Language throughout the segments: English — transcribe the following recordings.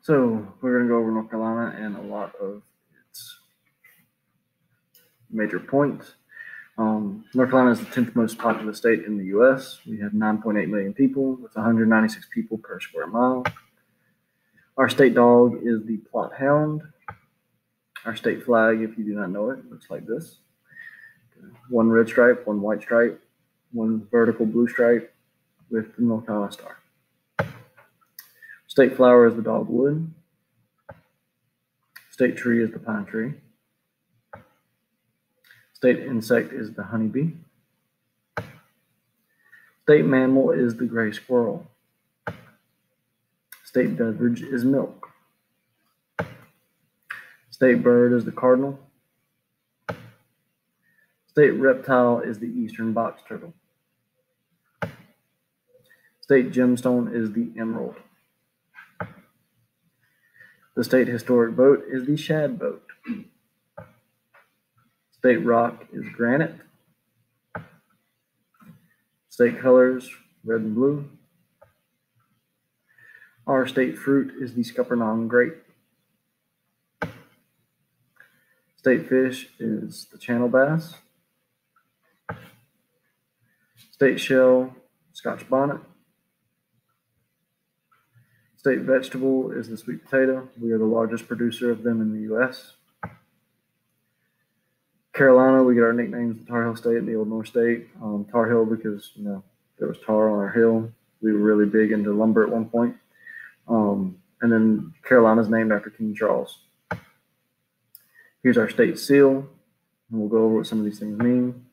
So we're going to go over North Carolina and a lot of its major points. North Carolina is the 10th most populous state in the U.S. We have 9.8 million people with 196 people per square mile. Our state dog is the Plott Hound. Our state flag, if you do not know it, looks like this. One red stripe, one white stripe, one vertical blue stripe with the North Carolina star. State flower is the dogwood. State tree is the pine tree. State insect is the honeybee. State mammal is the gray squirrel. State beverage is milk. State bird is the cardinal. State reptile is the eastern box turtle. State gemstone is the emerald. The state historic boat is the shad boat. State rock is granite. State colors, red and blue. Our state fruit is the Scuppernong grape. State fish is the channel bass. State shell, Scotch bonnet. State vegetable is the sweet potato. We are the largest producer of them in the U.S. Carolina, we get our nicknames, the Tar Heel State and the Old North State. Tar Heel because, there was tar on our hill. We were really big into lumber at one point. And then Carolina's named after King Charles. Here's our state seal, and we'll go over what some of these things mean.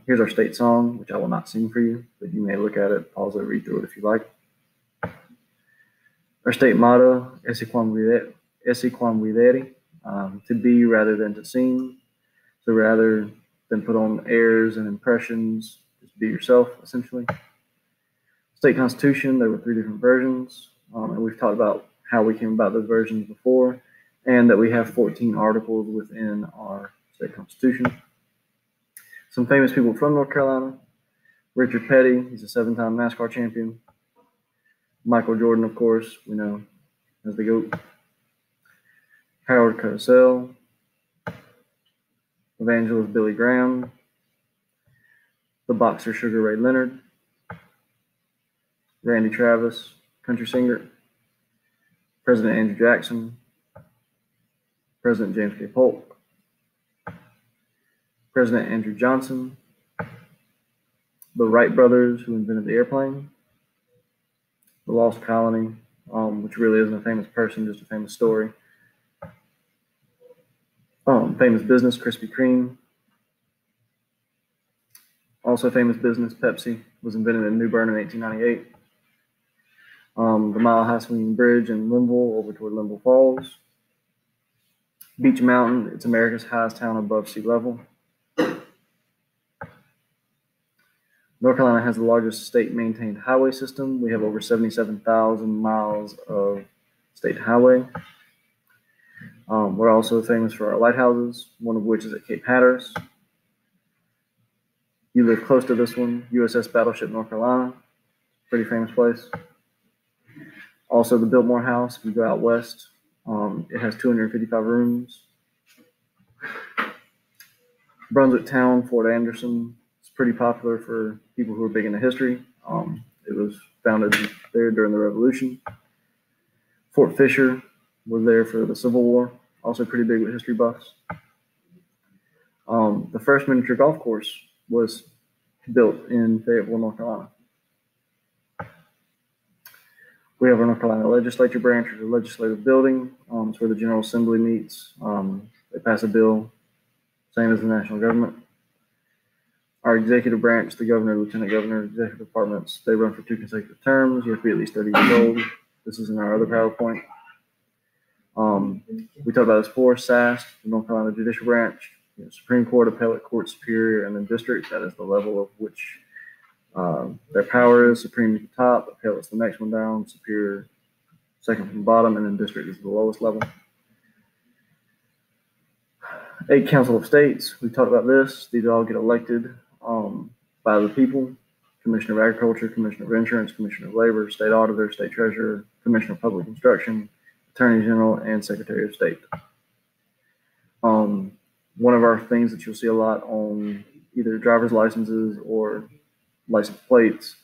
Here's our state song, which I will not sing for you, but you may look at it, pause it, read through it if you like. Our state motto, Esse quam videri, to be rather than to sing. So rather than put on airs and impressions, just be yourself, essentially. State constitution, there were 3 different versions, and we've talked about how we came about those versions before, and that we have 14 articles within our state constitution. Some famous people from North Carolina. Richard Petty, he's a 7-time NASCAR champion. Michael Jordan, of course, we know as the GOAT. Howard Cosell. Evangelist Billy Graham. The boxer Sugar Ray Leonard. Randy Travis, country singer. President Andrew Jackson. President James K. Polk. President Andrew Johnson. The Wright brothers, who invented the airplane. The Lost Colony, which really isn't a famous person, just a famous story. Famous business, Krispy Kreme. Also famous business, Pepsi, was invented in New Bern in 1898. The Mile High Swinging Bridge in Linville over toward Linville Falls. Beech Mountain, it's America's highest town above sea level. North Carolina has the largest state-maintained highway system. We have over 77,000 miles of state highway. We're also famous for our lighthouses, one of which is at Cape Hatteras. You live close to this one, USS Battleship North Carolina, pretty famous place. Also the Biltmore House, if you go out west, it has 255 rooms. Brunswick Town, Fort Anderson, pretty popular for people who are big into history. It was founded there during the Revolution. Fort Fisher was there for the Civil War, also pretty big with history buffs. The first miniature golf course was built in Fayetteville, North Carolina. We have our North Carolina Legislature branch, or the legislative building. It's where the General Assembly meets. They pass a bill, same as the national government. Our executive branch, the governor, lieutenant governor, executive departments, they run for 2 consecutive terms. You have to be at least 30 years old. This is in our other PowerPoint. We talked about this before, SAST, the North Carolina Judicial Branch, Supreme Court, Appellate Court, Superior, and then District. That is the level of which their power is. Supreme at the top, Appellate's the next one down, Superior second from the bottom, and then District is the lowest level. 8 Council of States, we talked about this. These all get elected by the people Commissioner of Agriculture, Commissioner of Insurance, Commissioner of Labor, State Auditor, State Treasurer, Commissioner of Public Instruction, Attorney General, and Secretary of State. One of our things that you'll see a lot on either driver's licenses or license plates,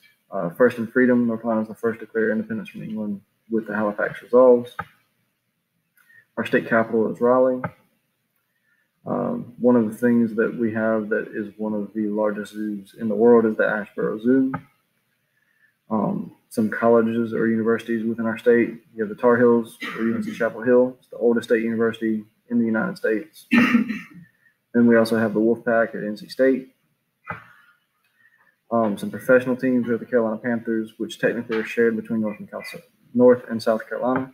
First and Freedom. North Carolina is the first to declare independence from England with the Halifax Resolves. Our state capital is Raleigh. One of the things that we have that is one of the largest zoos in the world is the Asheboro Zoo. Some colleges or universities within our state. You have the Tar Heels or UNC Chapel Hill. It's the oldest state university in the United States. Then we also have the Wolfpack at NC State. Some professional teams. We have the Carolina Panthers, which technically are shared between North and South Carolina.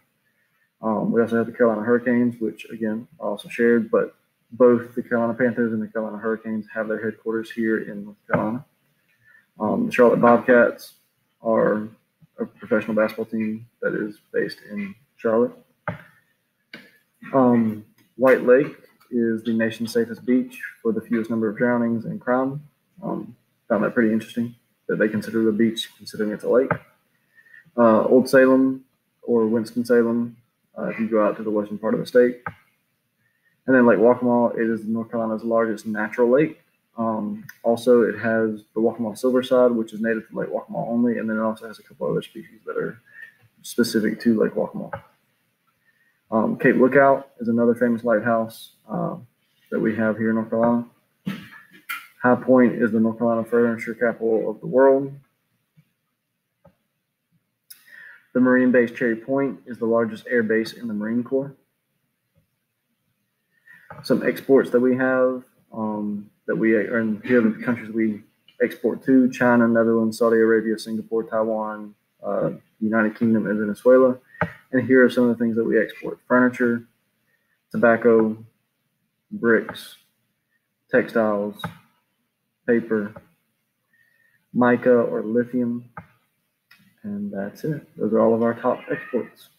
We also have the Carolina Hurricanes, which again are also shared, but both the Carolina Panthers and the Carolina Hurricanes have their headquarters here in North Carolina. The Charlotte Bobcats are a professional basketball team that is based in Charlotte. White Lake is the nation's safest beach for the fewest number of drownings and crime. Found that pretty interesting that they consider the beach considering it's a lake. Old Salem or Winston-Salem, if you go out to the western part of the state. And then Lake Waccamaw, it is North Carolina's largest natural lake. Also, it has the Waccamaw silverside, which is native to Lake Waccamaw only, and then it also has a couple other species that are specific to Lake Waccamaw. Cape Lookout is another famous lighthouse that we have here in North Carolina. High Point is the North Carolina furniture capital of the world. The Marine Base Cherry Point is the largest air base in the Marine Corps. Some exports that we have that we are in here are the countries we export to: China, Netherlands, Saudi Arabia, Singapore, Taiwan, United Kingdom, and Venezuela. And here are some of the things that we export: furniture, tobacco, bricks, textiles, paper, mica or lithium, and that's it. Those are all of our top exports.